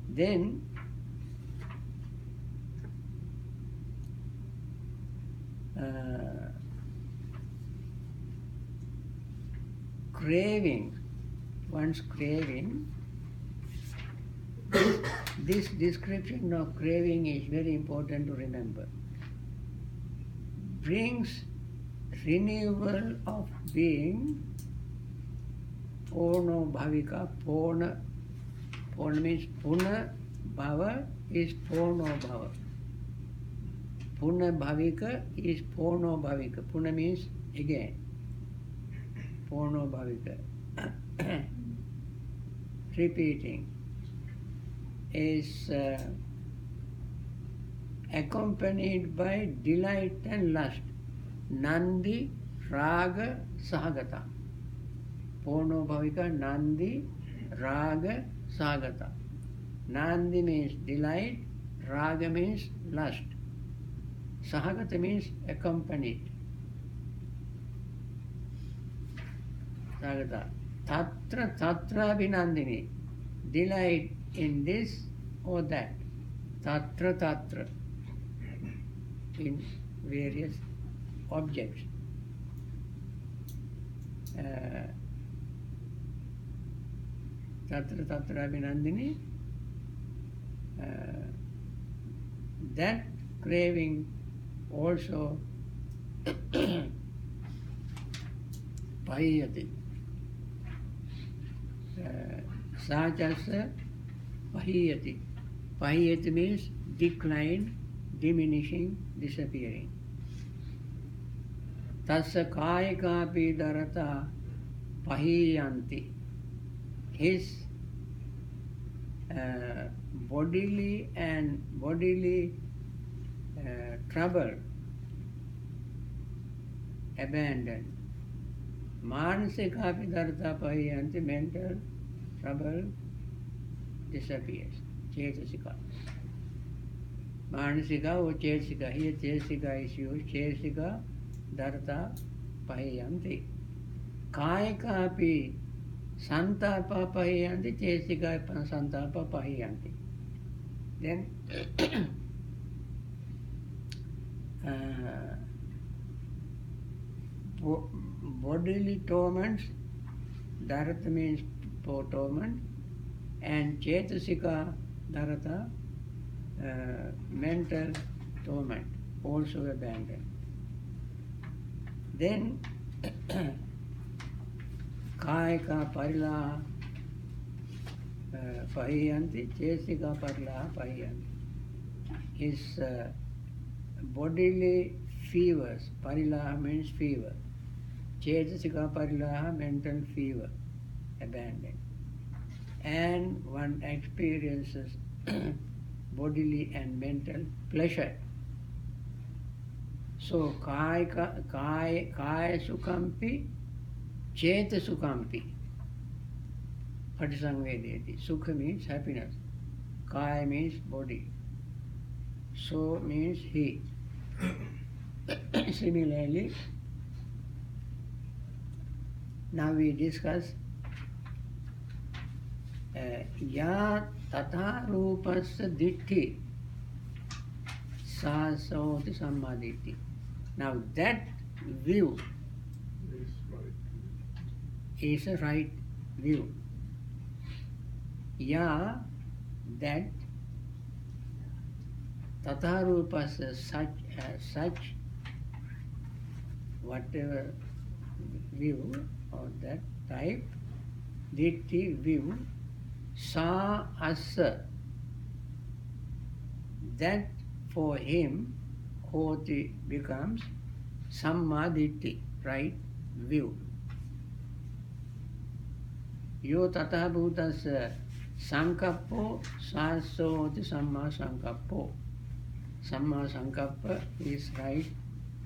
Then craving, one's craving. This description of craving is very important to remember. Brings renewal of being, Purno Bhavika, Purna means Puna Bhava is Purno Bhava. Puna Bhavika is Purno Bhavika. Puna means again. Purno Bhavika. Repeating is accompanied by delight and lust. Nandi Raga Sahagata. Purno Bhavika Nandi Raga Sahagata. Nandi means delight, Raga means lust. Sahagata means accompanied. Sahagata. Tatra Tatra Vinandini. Delight in this or that. Tatra Tatra. In various objects. Tatra Tatra Vinandini. That craving also pahiyati. Sachasa pahiyati. Pahiyati means decline, diminishing, disappearing. Tassa kayakapi darata pahiyanti. His bodily trouble abandoned. Manasikapi darata pahiyanti, mental trouble disappears. Chetasika. Manasika or Chetasika. Here Chetasika is used. Chetasika darata pahiyanti. Kayakapi santapa pahiyanti, Chetasika santapa pahiyanti. Then bodily torments, Dharata means torment, and Chetasika Dharata, mental torment, also abandoned. Then Kayaka Parilaha Pahiyanti, Chetasika Parilaha Pahiyanti. His bodily fevers, Parilaha means fever. Chetasika Parilaha, mental fever, abandoned. And one experiences bodily and mental pleasure. So, kaya sukhampi, cheta sukhampi. Patisangvedeti. Sukha means happiness. Kaya means body. So means he. Similarly, now we discuss ya tatha rupasya ditti sa soti samadhitti. Now that view is a right view. Ya, that tatha rupasya, such whatever view of that type, ditti view, sa asa, that for him, hoti becomes samadhitti, right view. Yo tatha bhutasya sankappo saso hoti samma sankappo. Samma sankappa is right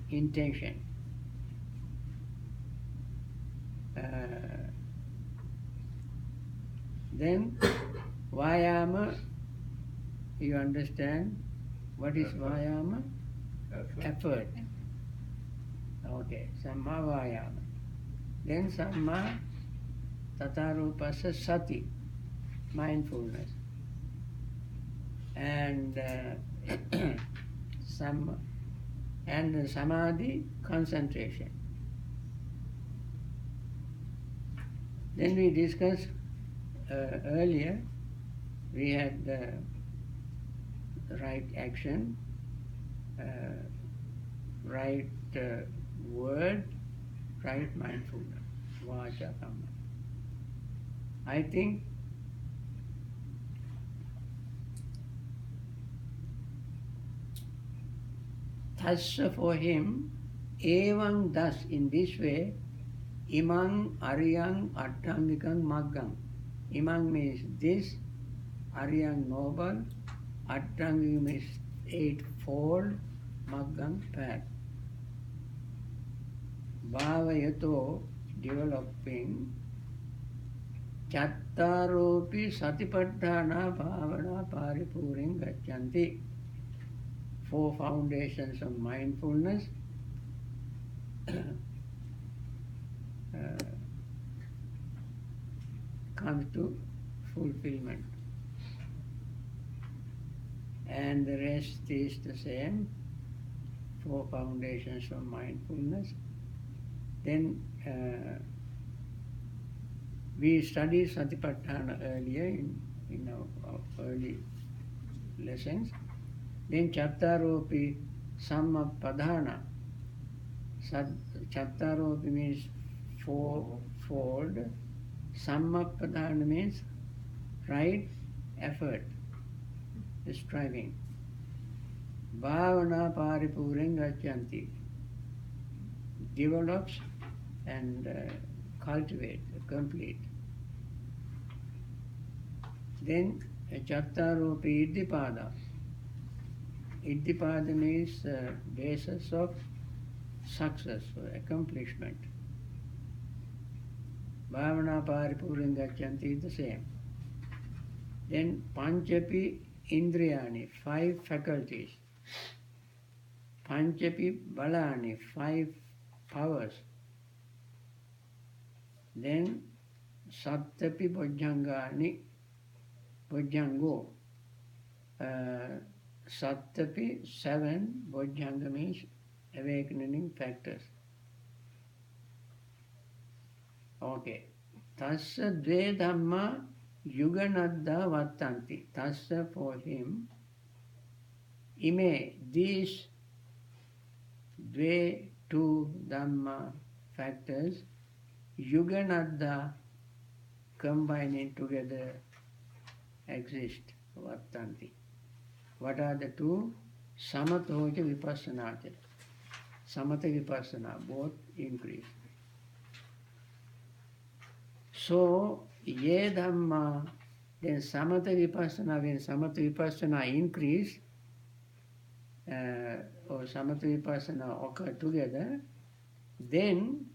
intention. Then vayama, you understand what is vayama? Effort. Okay, samma vayama. Then samma tatarupasa sati, mindfulness. And samadhi, concentration. Then we discussed earlier, we had the right action, right word, right mindfulness, vacha kamma. I think thasya for him, evam thus, in this way, imang aryang attangikang maggang. Imang means this, aryang noble, attangik means eightfold, maggang path. Bhavayato, developing, chattaropi satipatthana bhavana paripuring gachanti. 4 foundations of mindfulness comes to fulfillment. And the rest is the same, 4 foundations of mindfulness. Then we studied Satipatthana earlier in our early lessons. Then chattaropi sammapadhana. Chattaropi means 4-fold. Sammapadhana means right effort, striving. Bhavana paripuring gachanti, develops and cultivate, complete. Then chattaropi iddipada. Iddipada means basis of success or accomplishment. Bhavana paripuring gachanti is the same. Then panchapi indriyani, 5 faculties. Panchapi balani, 5 powers. Then sattapi bojjhangani, bojjhango. Sattapi, 7, bojjhanga means awakening factors. Okay. Tasya dve dhamma yuganadda vattanti. Tasya for him, ime, these dve, 2 dhamma factors, yuganadda, combining together, exist, vattanti. What are the 2? Samatha vipassana. Samatha vipassana, both increase. So, ye dhamma, then samatha vipassana, when samatha vipassana increase, or samatha vipassana occur together, then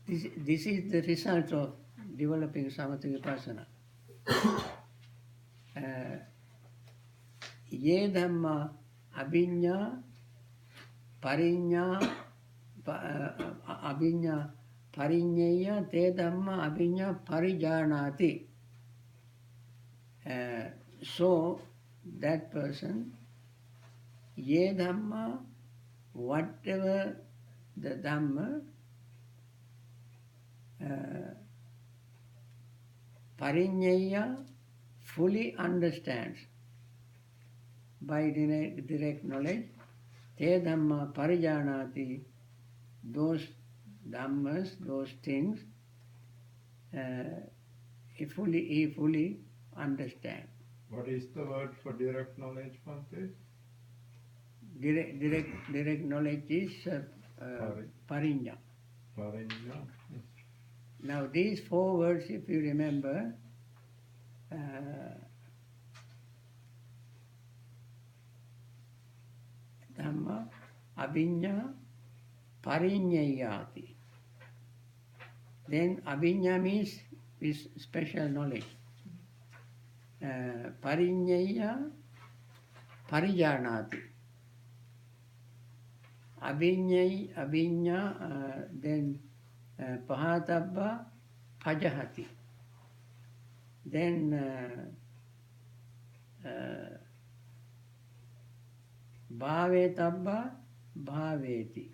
this is the result of developing samatha vipassana. Ye dhamma abhinya parinya abhinya parinyeya te dhamma abhinya parijanati. So that person, ye dhamma, whatever the dhamma, parinyeya, fully understands by direct knowledge, te dhamma parijanati, those dhammas, those things, he fully understand. What is the word for direct knowledge, Bhante? Direct knowledge is parinya. Parinya. Now these 4 words, if you remember, dhamma, abhinya, parinyayati. Then abhinya means is special knowledge. Parinyaya, parijanati. Abhinya, then pahatabba, pajahati. Then bhavetabba, bhaveti.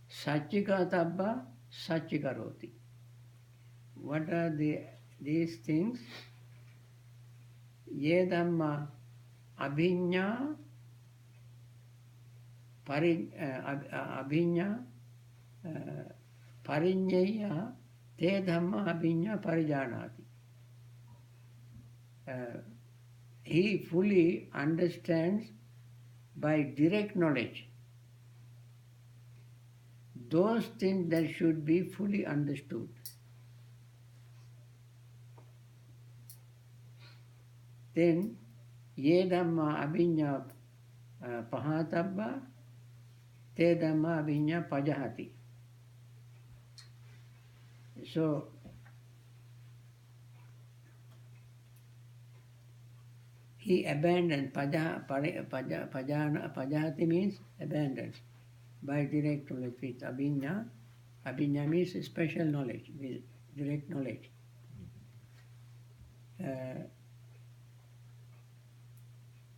Sachikatabba, sachikaroti. What are these things? Ye dhamma abhinya, abhinya, parinyaya, te dhamma abhinya parijanati. He fully understands by direct knowledge those things that should be fully understood. Then, ye dhamma abhinya pahatabba, te dhamma abhinya pajahati. So, he abandoned, pajahati means abandons, by direct knowledge with abhinya. Abhinya means special knowledge, with direct knowledge.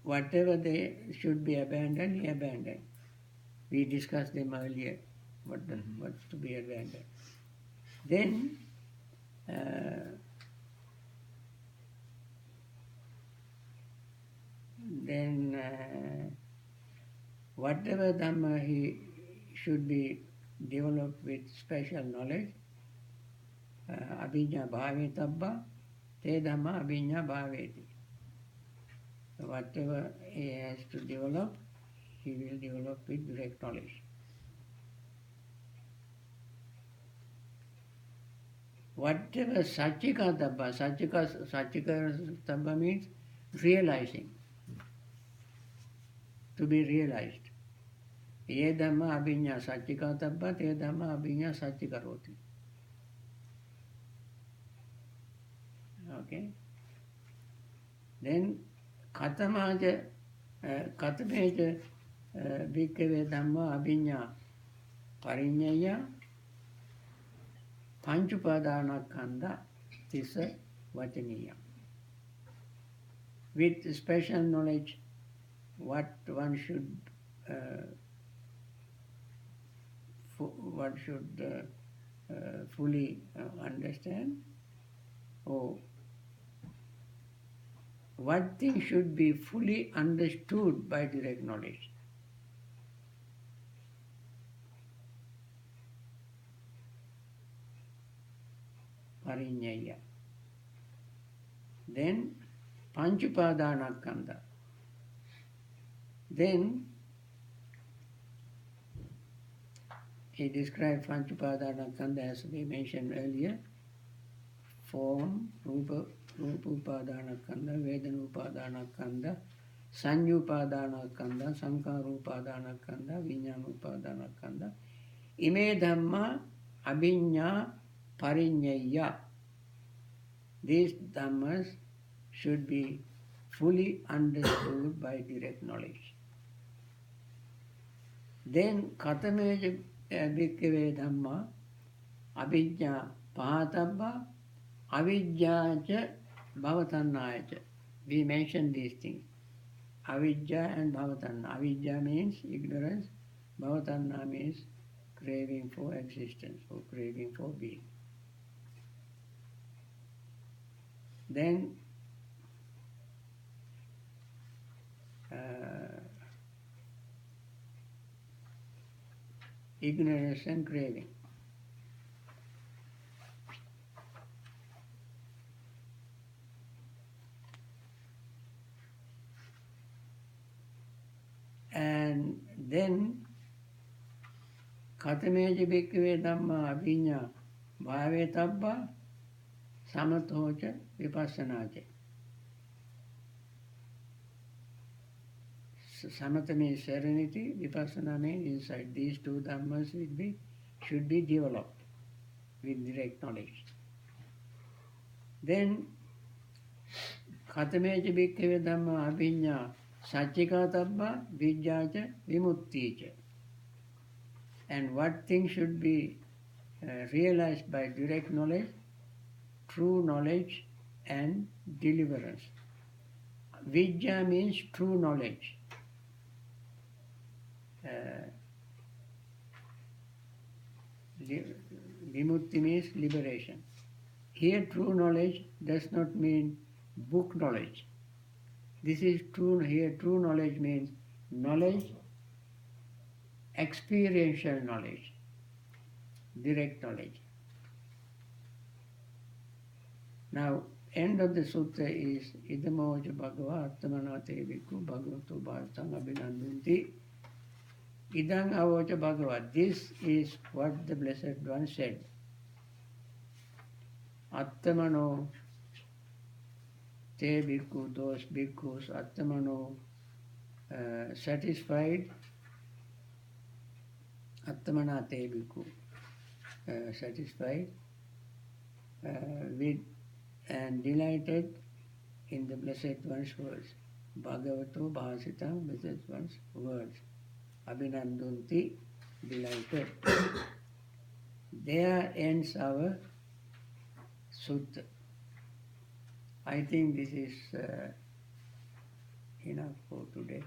Whatever they should be abandoned, he abandoned. We discussed them earlier, what's to be abandoned. Then, whatever dhamma he should be developed with special knowledge, abhinya bhavetabba, te dhamma abhinya bhaveti. Whatever he has to develop, he will develop with direct knowledge. Whatever sachikatabba, sachikatabba means realizing, to be realized. Ye dhamma abhinya sachikatabba, te dhamma abhinya sachikaroti. Okay? Then, katamaja bhikkhave dhamma abhinya parinyaya panchupadana tisa vachaniya. With special knowledge, what one should fully understand, or what thing should be fully understood by direct knowledge. Parinyaya. Then Panchupadana. Then he described Panchupadana as we mentioned earlier: form, rupa upadana kanda, vedana upadana kanda, sanyupadana kanda, sankhara upadana kanda, viññāna upadana kanda. Ime dhamma abhiññā pariññaya. These dhammas should be fully understood by direct knowledge. Then katameja bhikkhave dhamma abhiññā pahatabba avidya bhavatannayacha. We mentioned these things. Avidya and bhavatanna. Avidya means ignorance. Bhavatanna means craving for existence or craving for being. Then ignorance and craving. And then Katameja Bhikkhave Dhamma Abhinya Bhave Tabba Samathocha Vipassanacha. Samatha means serenity, Vipassana means insight. These two dhammas should be developed with direct knowledge. Then Katameja Bhikkhave Dhamma Abhinya Sachika Tabba Vijjacha Vimutticha. And what things should be realized by direct knowledge? True knowledge and deliverance. Vijja means true knowledge. Vimutti means liberation. Here true knowledge does not mean book knowledge. This is true, here true knowledge means knowledge, experiential knowledge, direct knowledge. Now, end of the sutta is Idamoja Bhagava Atmanate Bhikkhu Bhagavato Bhartam Abhinandunti. Idang Avocha Bhagava. This is what the Blessed One said. Atmano te bhikkhu, those bhikkhus, Atmano satisfied, Atmana te bhikkhu, satisfied with and delighted in the Blessed One's words. Bhagavato Bhasitam, Blessed One's words. Abhinandunti, delighted. There ends our sutta. I think this is enough for today.